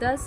10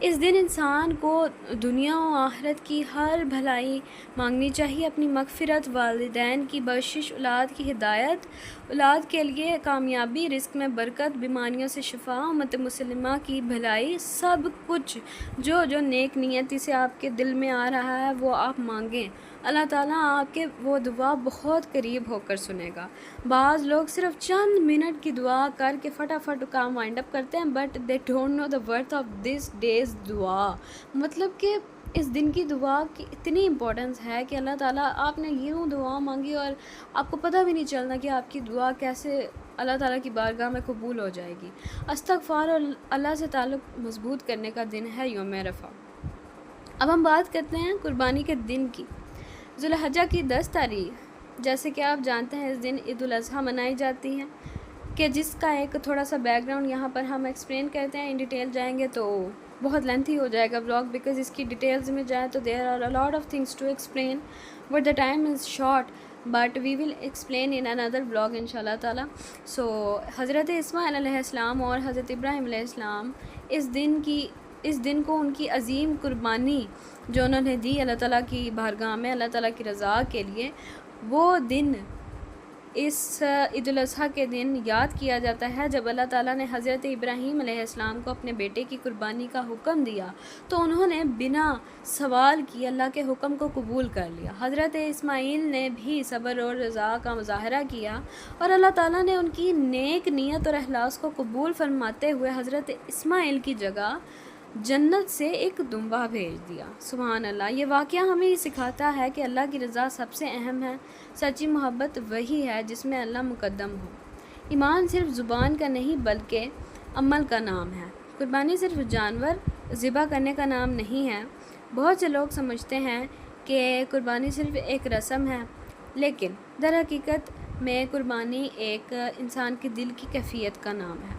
اس دن انسان کو دنیا و آخرت کی ہر بھلائی مانگنی چاہیے، اپنی مغفرت، والدین کی بخشش، اولاد کی ہدایت، اولاد کے لیے کامیابی، رزق میں برکت، بیماریوں سے شفا، امت مسلمہ کی بھلائی، سب کچھ جو نیک نیتی سے آپ کے دل میں آ رہا ہے وہ آپ مانگیں۔ اللہ تعالیٰ آپ کے وہ دعا بہت قریب ہو کر سنے گا۔ بعض لوگ صرف چند منٹ کی دعا کر کے فٹافٹ کام وائنڈ اپ کرتے ہیں، but they don't know the worth of this days دعا، مطلب کہ اس دن کی دعا کی اتنی امپورٹنس ہے کہ اللہ تعالیٰ آپ نے یوں دعا مانگی اور آپ کو پتہ بھی نہیں چلنا کہ آپ کی دعا کیسے اللہ تعالیٰ کی بارگاہ میں قبول ہو جائے گی۔ استغفار اور اللہ سے تعلق مضبوط کرنے کا دن ہے یوم عرفہ۔ اب ہم بات کرتے ہیں قربانی کے دن کی۔ ذو الحجہ کی 10 تاریخ، جیسے کہ آپ جانتے ہیں اس دن عید الاضحیٰ منائی جاتی ہے، کہ جس کا ایک تھوڑا سا بیک گراؤنڈ یہاں پر ہم ایکسپلین کرتے ہیں۔ ان ڈیٹیل جائیں گے تو بہت لینتھی ہو جائے گا بلاگ، بیکاز اس کی ڈیٹیلز میں جائیں تو there are a lot of things to explain but the time is short, but we will explain in اندر بلاگ ان شاء اللہ تعالیٰ۔ سو حضرت اسماعیل علیہ السلام اور حضرت ابراہیم علیہ السلام اس دن کو ان کی عظیم قربانی جو انہوں نے دی اللہ تعالیٰ کی بارگاہ میں، اللہ تعالیٰ کی رضا کے لیے، وہ دن اس عید الاضحیٰ کے دن یاد کیا جاتا ہے جب اللہ تعالیٰ نے حضرت ابراہیم علیہ السلام کو اپنے بیٹے کی قربانی کا حکم دیا تو انہوں نے بنا سوال کیے اللہ کے حکم کو قبول کر لیا۔ حضرت اسماعیل نے بھی صبر اور رضا کا مظاہرہ کیا اور اللہ تعالیٰ نے ان کی نیک نیت اور اخلاص کو قبول فرماتے ہوئے حضرت اسماعیل کی جگہ جنت سے ایک دمبا بھیج دیا۔ سبحان اللہ۔ یہ واقعہ ہمیں یہ سکھاتا ہے کہ اللہ کی رضا سب سے اہم ہے۔ سچی محبت وہی ہے جس میں اللہ مقدم ہو۔ ایمان صرف زبان کا نہیں بلکہ عمل کا نام ہے۔ قربانی صرف جانور ذبح کرنے کا نام نہیں ہے۔ بہت سے لوگ سمجھتے ہیں کہ قربانی صرف ایک رسم ہے، لیکن در حقیقت میں قربانی ایک انسان کے دل کی کیفیت کا نام ہے۔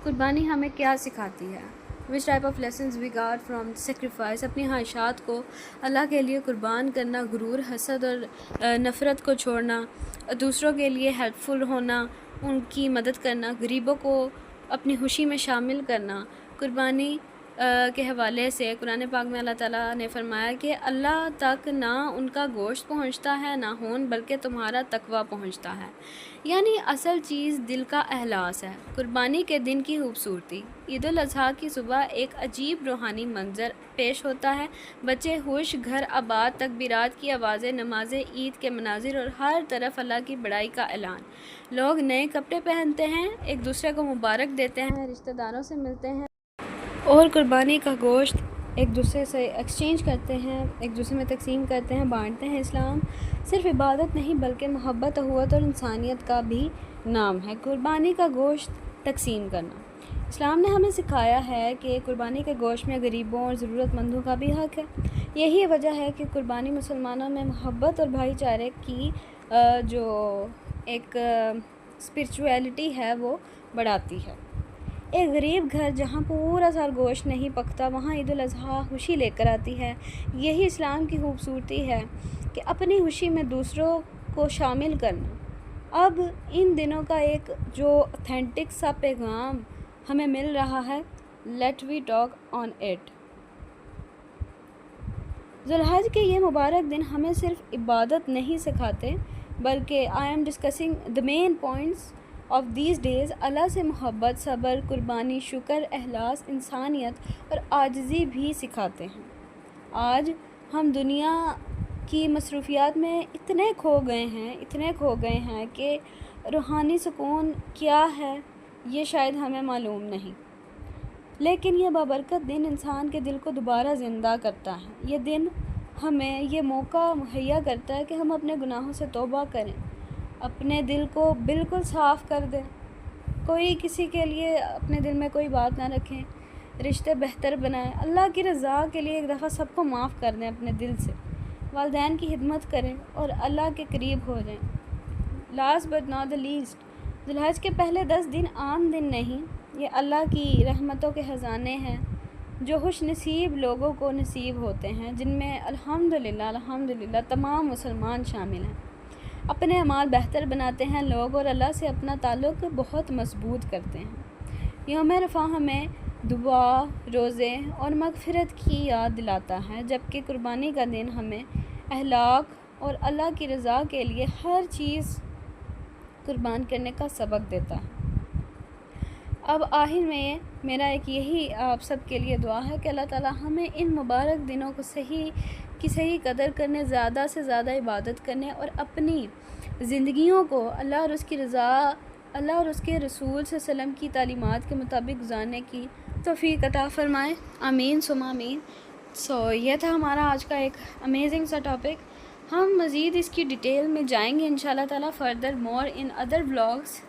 قربانی ہمیں کیا سکھاتی ہے؟ which type of lessons we got from sacrifice؟ اپنی خواہشات کو اللہ کے لیے قربان کرنا، غرور، حسد اور نفرت کو چھوڑنا، دوسروں کے لیے ہیلپ فل ہونا، ان کی مدد کرنا، غریبوں کو اپنی خوشی میں شامل کرنا۔ قربانی کے حوالے سے قرآن پاک میں اللہ تعالیٰ نے فرمایا کہ اللہ تک نہ ان کا گوشت پہنچتا ہے نہ خون، بلکہ تمہارا تقویٰ پہنچتا ہے، یعنی اصل چیز دل کا اخلاص ہے۔ قربانی کے دن کی خوبصورتی۔ عید الاضحیٰ کی صبح ایک عجیب روحانی منظر پیش ہوتا ہے۔ بچے خوش، گھر آباد، تکبیرات کی آوازیں، نمازیں، عید کے مناظر اور ہر طرف اللہ کی بڑائی کا اعلان۔ لوگ نئے کپڑے پہنتے ہیں، ایک دوسرے کو مبارک دیتے ہیں، رشتہ داروں سے ملتے ہیں اور قربانی کا گوشت ایک دوسرے سے ایکسچینج کرتے ہیں، ایک دوسرے میں تقسیم کرتے ہیں، بانٹتے ہیں۔ اسلام صرف عبادت نہیں بلکہ محبت، اخوت اور انسانیت کا بھی نام ہے۔ قربانی کا گوشت تقسیم کرنا۔ اسلام نے ہمیں سکھایا ہے کہ قربانی کے گوشت میں غریبوں اور ضرورت مندوں کا بھی حق ہے۔ یہی وجہ ہے کہ قربانی مسلمانوں میں محبت اور بھائی چارے کی جو ایک اسپرچویلٹی ہے وہ بڑھاتی ہے۔ ایک غریب گھر جہاں پورا سال گوشت نہیں پکتا، وہاں عید الاضحیٰ خوشی لے کر آتی ہے۔ یہی اسلام کی خوبصورتی ہے کہ اپنی خوشی میں دوسروں کو شامل کرنا۔ اب ان دنوں کا ایک جو اوتھینٹک سا پیغام ہمیں مل رہا ہے، let we talk on it. ذو الحج کے یہ مبارک دن ہمیں صرف عبادت نہیں سکھاتے، بلکہ I am discussing the main points of these days, اللہ سے محبت، صبر، قربانی، شکر، اخلاص، انسانیت اور عاجزی بھی سکھاتے ہیں۔ آج ہم دنیا کی مصروفیات میں اتنے کھو گئے ہیں کہ روحانی سکون کیا ہے یہ شاید ہمیں معلوم نہیں، لیکن یہ بابرکت دن انسان کے دل کو دوبارہ زندہ کرتا ہے۔ یہ دن ہمیں یہ موقع مہیا کرتا ہے کہ ہم اپنے گناہوں سے توبہ کریں، اپنے دل کو بالکل صاف کر دیں، کوئی کسی کے لیے اپنے دل میں کوئی بات نہ رکھیں، رشتے بہتر بنائیں، اللہ کی رضا کے لیے ایک دفعہ سب کو معاف کر دیں اپنے دل سے، والدین کی خدمت کریں اور اللہ کے قریب ہو جائیں۔ Last but not the least, ذو الحج کے پہلے 10 دن عام دن نہیں، یہ اللہ کی رحمتوں کے خزانے ہیں جو خوش نصیب لوگوں کو نصیب ہوتے ہیں، جن میں الحمدللہ تمام مسلمان شامل ہیں۔ اپنے اعمال بہتر بناتے ہیں لوگ اور اللہ سے اپنا تعلق بہت مضبوط کرتے ہیں۔ یوم عرفہ ہمیں دعا، روزے اور مغفرت کی یاد دلاتا ہے، جبکہ قربانی کا دن ہمیں اخلاق اور اللہ کی رضا کے لیے ہر چیز قربان کرنے کا سبق دیتا ہے۔ اب آخر میں میرا ایک یہی آپ سب کے لیے دعا ہے کہ اللہ تعالیٰ ہمیں ان مبارک دنوں کو صحیح قدر کرنے، زیادہ سے زیادہ عبادت کرنے اور اپنی زندگیوں کو اللہ اور اس کی رضا، اللہ اور اس کے رسول صلی اللہ علیہ وسلم کی تعلیمات کے مطابق گزارنے کی توفیق عطا فرمائے، آمین ثم آمین۔ یہ تھا ہمارا آج کا ایک امیزنگ سا ٹاپک۔ ہم مزید اس کی ڈیٹیل میں جائیں گے انشاءاللہ تعالیٰ further more in other vlogs,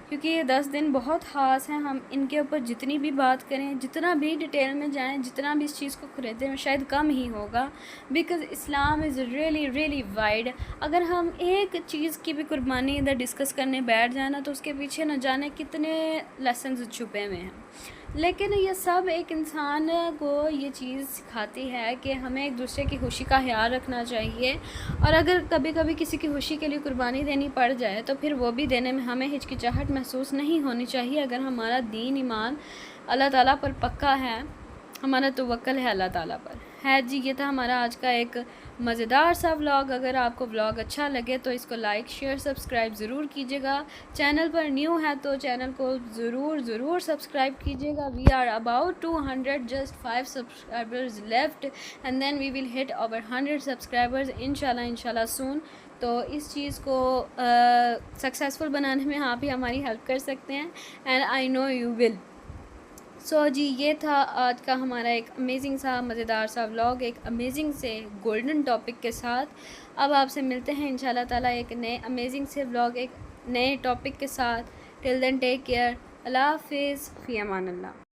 کیونکہ یہ 10 دن بہت خاص ہیں۔ ہم ان کے اوپر جتنی بھی بات کریں، جتنا بھی ڈیٹیل میں جائیں، جتنا بھی اس چیز کو خریدیں، شاید کم ہی ہوگا، because Islam is really wide. اگر ہم ایک چیز کی بھی قربانی ادھر ڈسکس کرنے بیٹھ جائیں نا، تو اس کے پیچھے نہ جانے کتنے لیسنز چھپے ہوئے ہیں، لیکن یہ سب ایک انسان کو یہ چیز سکھاتی ہے کہ ہمیں ایک دوسرے کی خوشی کا خیال رکھنا چاہیے، اور اگر کبھی کبھی کسی کی خوشی کے لیے قربانی دینی پڑ جائے تو پھر وہ بھی دینے میں ہمیں ہچکچاہٹ محسوس نہیں ہونی چاہیے، اگر ہمارا دین ایمان اللہ تعالیٰ پر پکا ہے، ہمارا توکل ہے اللہ تعالیٰ پر ہے۔ جی یہ تھا ہمارا آج کا ایک مزیدار سا ولاگ۔ اگر آپ کو ولاگ اچھا لگے تو اس کو لائک، شیئر، سبسکرائب ضرور کیجیے گا۔ چینل پر نیو ہے تو چینل کو ضرور سبسکرائب کیجیے گا۔ We are about 200، just 5 subscribers left and then we will hit over 100 subscribers انشاءاللہ سون۔ تو اس چیز کو سکسیزفل بنانے میں آپ ہی ہماری ہیلپ کر سکتے ہیں، and I know you will. جی یہ تھا آج کا ہمارا ایک امیزنگ سا مزیدار سا ولاگ، ایک امیزنگ سے گولڈن ٹاپک کے ساتھ۔ اب آپ سے ملتے ہیں انشاءاللہ تعالیٰ ایک نئے امیزنگ سے ولاگ، ایک نئے ٹاپک کے ساتھ۔ ٹل دین ٹیک کیئر، اللہ حافظ، فی امان اللہ۔